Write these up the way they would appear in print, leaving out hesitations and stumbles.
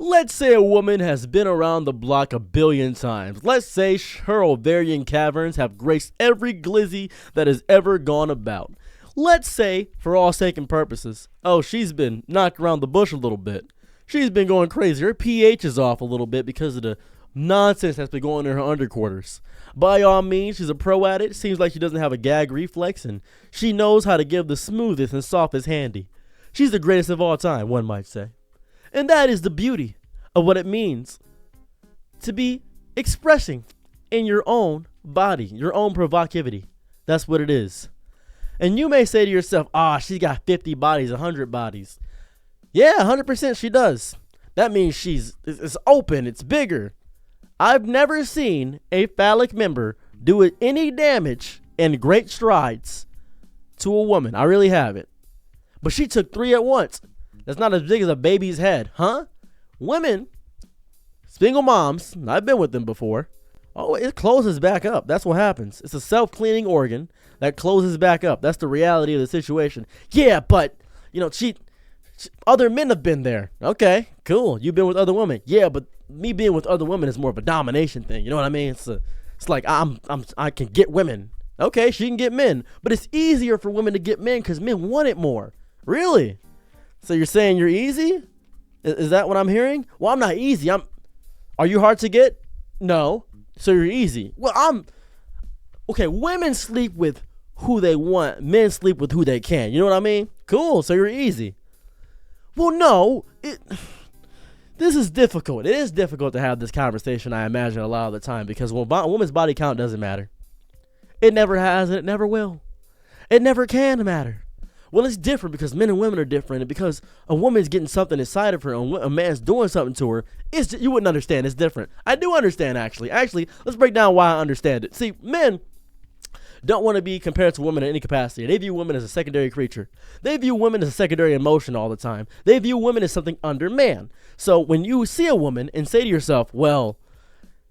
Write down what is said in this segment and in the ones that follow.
Let's say a woman has been around the block a billion times. Let's say her ovarian caverns have graced every glizzy that has ever gone about. Let's say, for all sake and purposes, oh, she's been knocked around the bush a little bit. She's been going crazy. Her pH is off a little bit because of the nonsense that's been going in her underquarters. By all means, she's a pro at it. Seems like she doesn't have a gag reflex, and she knows how to give the smoothest and softest handy. She's the greatest of all time, one might say. And that is the beauty of what it means to be expressing in your own body, your own provocativity. That's what it is. And you may say to yourself, she's got 50 bodies, 100 bodies. Yeah, 100% she does. That means it's open, it's bigger. I've never seen a phallic member do any damage in great strides to a woman. I really haven't. But she took 3 at once. That's not as big as a baby's head, huh? Women, single moms, I've been with them before. Oh, it closes back up. That's what happens. It's a self-cleaning organ that closes back up. That's the reality of the situation. Yeah, but, other men have been there. Okay, cool. You've been with other women. Yeah, but me being with other women is more of a domination thing. You know what I mean? It's like I can get women. Okay, she can get men. But it's easier for women to get men because men want it more. Really? So you're saying you're easy? Is that what I'm hearing? Well, I'm not easy. Are you hard to get? No. So you're easy. Well, okay, women sleep with who they want. Men sleep with who they can. You know what I mean? Cool. So you're easy. Well, no. This is difficult. It is difficult to have this conversation, I imagine, a lot of the time because a woman's body count doesn't matter. It never has and it never will. It never can matter. Well, it's different because men and women are different, and because a woman's getting something inside of her and a man's doing something to her, you wouldn't understand. It's different. I do understand, actually. Actually, let's break down why I understand it. See, men don't want to be compared to women in any capacity. They view women as a secondary creature. They view women as a secondary emotion all the time. They view women as something under man. So when you see a woman and say to yourself, well,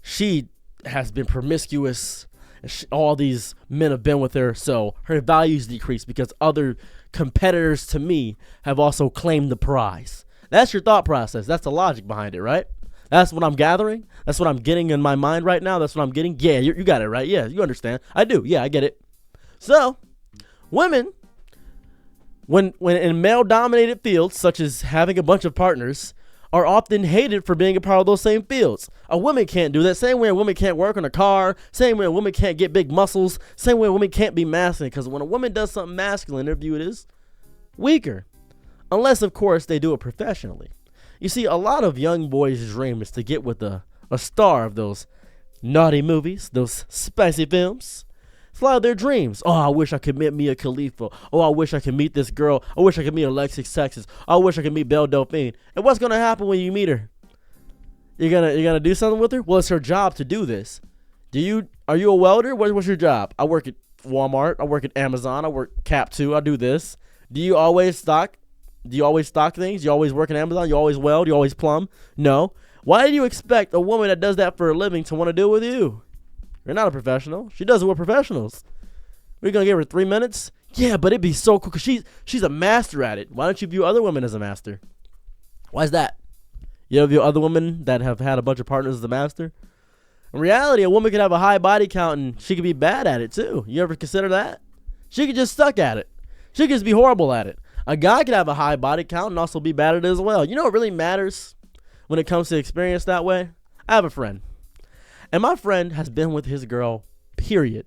she has been promiscuous, and all these men have been with her, so her values decrease because other competitors to me have also claimed the prize. That's your thought process. That's the logic behind it, right? That's what I'm gathering. That's what I'm getting in my mind right now. That's what I'm getting. Yeah, you got it, right? Yeah, you understand. I do. Yeah, I get it. So, women, when in male-dominated fields, such as having a bunch of partners, are often hated for being a part of those same fields. A woman can't do that. Same way a woman can't work on a car. Same way a woman can't get big muscles. Same way a woman can't be masculine. Because when a woman does something masculine, they're viewed as weaker. Unless, of course, they do it professionally. You see, a lot of young boys' dream is to get with a star of those naughty movies, those spicy films. It's a lot of their dreams. Oh, I wish I could meet Mia Khalifa. Oh, I wish I could meet this girl. I wish I could meet Alexis Texas. I wish I could meet Belle Delphine. And what's gonna happen when you meet her? You're gonna do something with her? Well, it's her job to do this. Are you a welder? What's your job? I work at Walmart. I work at Amazon. I work Cap 2. I do this. Do you always stock things? You always work at Amazon? You always weld? You always plumb? No. Why do you expect a woman that does that for a living to want to do it with you? You're not a professional. She does it with professionals. We're going to give her 3 minutes? Yeah, but it'd be so cool because she's a master at it. Why don't you view other women as a master? Why is that? You ever view other women that have had a bunch of partners as a master? In reality, a woman could have a high body count and she could be bad at it too. You ever consider that? She could just suck at it. She could just be horrible at it. A guy could have a high body count and also be bad at it as well. You know what really matters when it comes to experience that way? I have a friend. And my friend has been with his girl, period.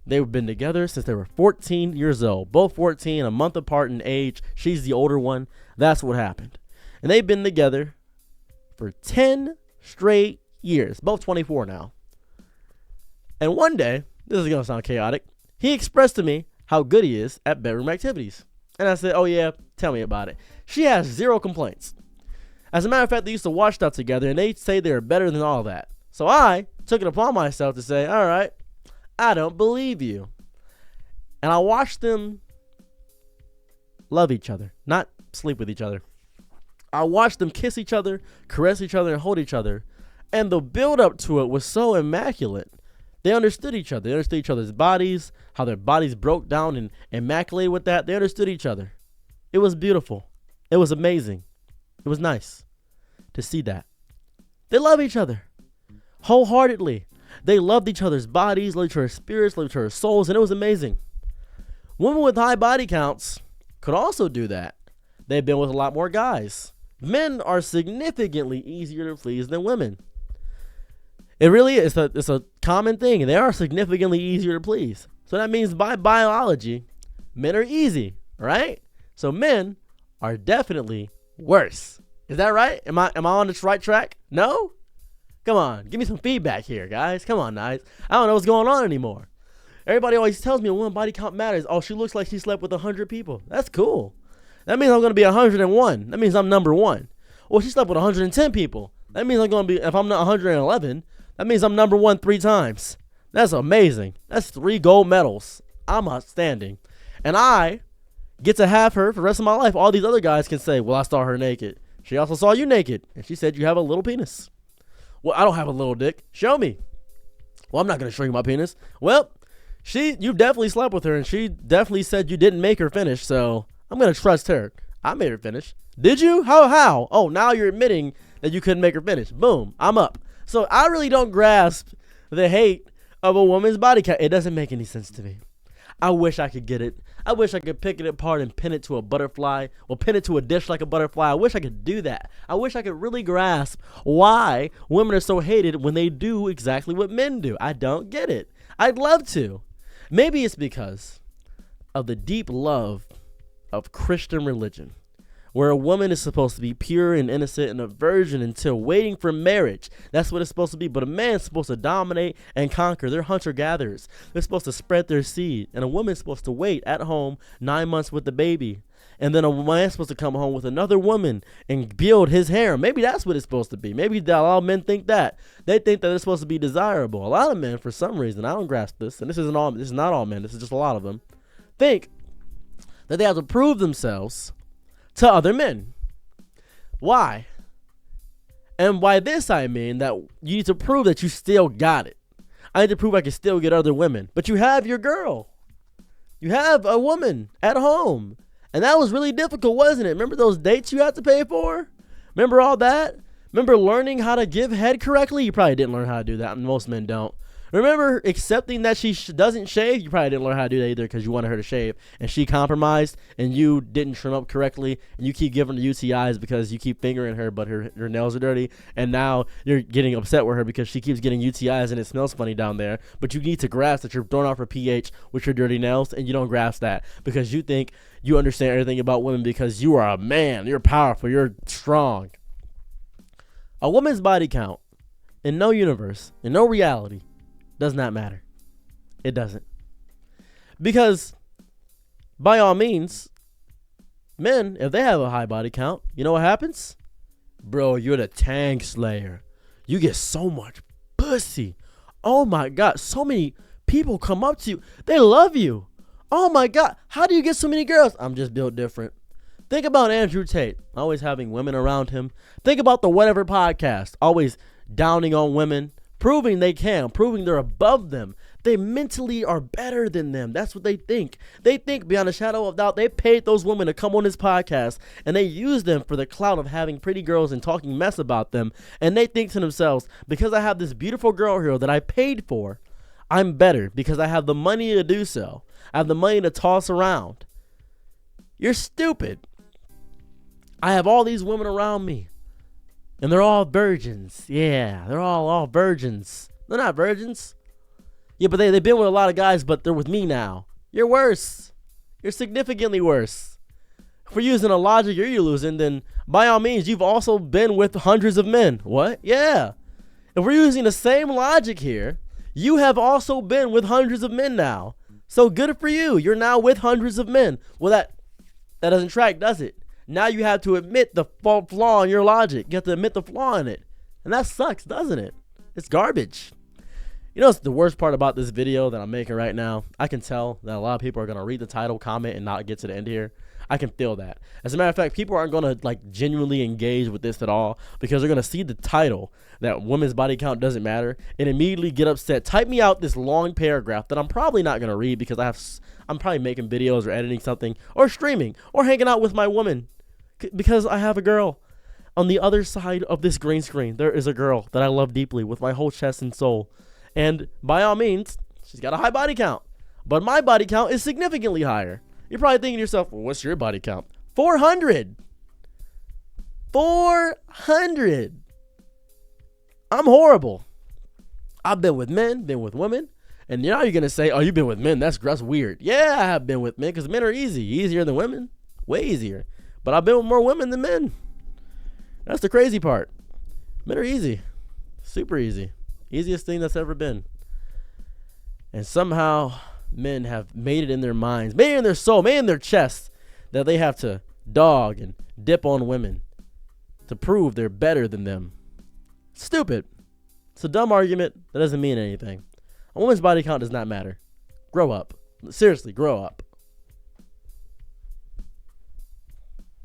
They've been together since they were 14 years old. Both 14, a month apart in age. She's the older one. That's what happened. And they've been together for 10 straight years. Both 24 now. And one day, this is going to sound chaotic, he expressed to me how good he is at bedroom activities. And I said, oh yeah, tell me about it. She has 0 complaints. As a matter of fact, they used to watch stuff together, and they say they're better than all that. So I took it upon myself to say, all right, I don't believe you. And I watched them love each other, not sleep with each other. I watched them kiss each other, caress each other, and hold each other. And the build up to it was so immaculate. They understood each other. They understood each other's bodies, how their bodies broke down and immaculated with that. They understood each other. It was beautiful. It was amazing. It was nice. to see that. They love each other wholeheartedly. They loved each other's bodies, loved each other's spirits, loved each other's souls, and it was amazing. Women with high body counts could also do that. They've been with a lot more guys. Men are significantly easier to please than women. It really is. It's a common thing. They are significantly easier to please. So that means by biology, men are easy, right? So men are definitely worse. Is that right? Am I on the right track? No? Come on, give me some feedback here, guys. Come on, guys. I don't know what's going on anymore. Everybody always tells me when body count matters. Oh, she looks like she slept with 100 people. That's cool. That means I'm going to be 101. That means I'm number one. Well, she slept with 110 people. That means I'm going to be, if I'm not 111, that means I'm number one 3 times. That's amazing. That's 3 gold medals. I'm outstanding. And I get to have her for the rest of my life. All these other guys can say, well, I saw her naked. She also saw you naked. And she said you have a little penis. Well, I don't have a little dick. Show me. Well, I'm not going to show you my penis. Well, you definitely slept with her, and she definitely said you didn't make her finish, so I'm going to trust her. I made her finish. Did you? How? Oh, now you're admitting that you couldn't make her finish. Boom. I'm up. So I really don't grasp the hate of a woman's body count. It doesn't make any sense to me. I wish I could get it. I wish I could pick it apart and pin it to a butterfly, or pin it to a dish like a butterfly. I wish I could do that. I wish I could really grasp why women are so hated when they do exactly what men do. I don't get it. I'd love to. Maybe it's because of the deep love of Christian religion, where a woman is supposed to be pure and innocent and a virgin until waiting for marriage. That's what it's supposed to be. But a man's supposed to dominate and conquer. They're hunter-gatherers. They're supposed to spread their seed. And a woman's supposed to wait at home 9 months with the baby. And then a man's supposed to come home with another woman and build his harem. Maybe that's what it's supposed to be. Maybe a lot of men think that. They think that it's supposed to be desirable. A lot of men, for some reason, I don't grasp this, and this is not all men, this is just a lot of them, think that they have to prove themselves to other men. Why? And by this I mean that you need to prove that you still got it. I need to prove I can still get other women. But you have your girl. You have a woman at home. And that was really difficult, wasn't it? Remember those dates you had to pay for? Remember all that? Remember learning how to give head correctly? You probably didn't learn how to do that. Most men don't. Remember accepting that she doesn't shave? You probably didn't learn how to do that either because you wanted her to shave. And she compromised and you didn't trim up correctly. And you keep giving her UTIs because you keep fingering her, but her nails are dirty. And now you're getting upset with her because she keeps getting UTIs and it smells funny down there. But you need to grasp that you're throwing off her pH with your dirty nails. And you don't grasp that because you think you understand everything about women because you are a man. You're powerful. You're strong. A woman's body count in no universe, in no reality, does not matter. It doesn't. Because, by all means, men, if they have a high body count, you know what happens? Bro, you're the tank slayer. You get so much pussy. Oh my God, so many people come up to you. They love you. Oh my God, how do you get so many girls? I'm just built different. Think about Andrew Tate, always having women around him. Think about the Whatever podcast, always downing on women. Proving they can, proving they're above them. They mentally are better than them. That's what they think. They think beyond a shadow of doubt. They paid those women to come on this podcast and they use them for the clout of having pretty girls and talking mess about them. And they think to themselves, because I have this beautiful girl here that I paid for, I'm better because I have the money to do so. I have the money to toss around. You're stupid. I have all these women around me. And they're all virgins. Yeah, they're all virgins. They're not virgins. Yeah, but they've been with a lot of guys, but they're with me now. You're worse. You're significantly worse. If we're using a logic you're losing, then by all means, you've also been with hundreds of men. What? Yeah. If we're using the same logic here, you have also been with hundreds of men now. So good for you. You're now with hundreds of men. Well, that doesn't track, does it? Now you have to admit the flaw in your logic. You have to admit the flaw in it. And that sucks, doesn't it? It's garbage. You know what's the worst part about this video that I'm making right now? I can tell that a lot of people are going to read the title, comment, and not get to the end here. I can feel that. As a matter of fact, people aren't going to genuinely engage with this at all because they're going to see the title that women's body count doesn't matter and immediately get upset. Type me out this long paragraph that I'm probably not going to read because I'm probably making videos or editing something or streaming or hanging out with my woman because I have a girl. on the other side of this green screen, there is a girl that I love deeply with my whole chest and soul. And by all means, she's got a high body count. But my body count is significantly higher. You're probably thinking to yourself, well, what's your body count? 400. 400. I'm horrible. I've been with men, been with women. And now you're going to say, oh, you've been with men. That's weird. Yeah, I have been with men because men are easy. Easier than women. Way easier. But I've been with more women than men. That's the crazy part. Men are easy. Super easy. Easiest thing that's ever been. And somehow men have made it in their minds, made it in their soul, made it in their chest that they have to dog and dip on women to prove they're better than them. Stupid. It's a dumb argument that doesn't mean anything. A woman's body count does not matter. Grow up. Seriously, grow up.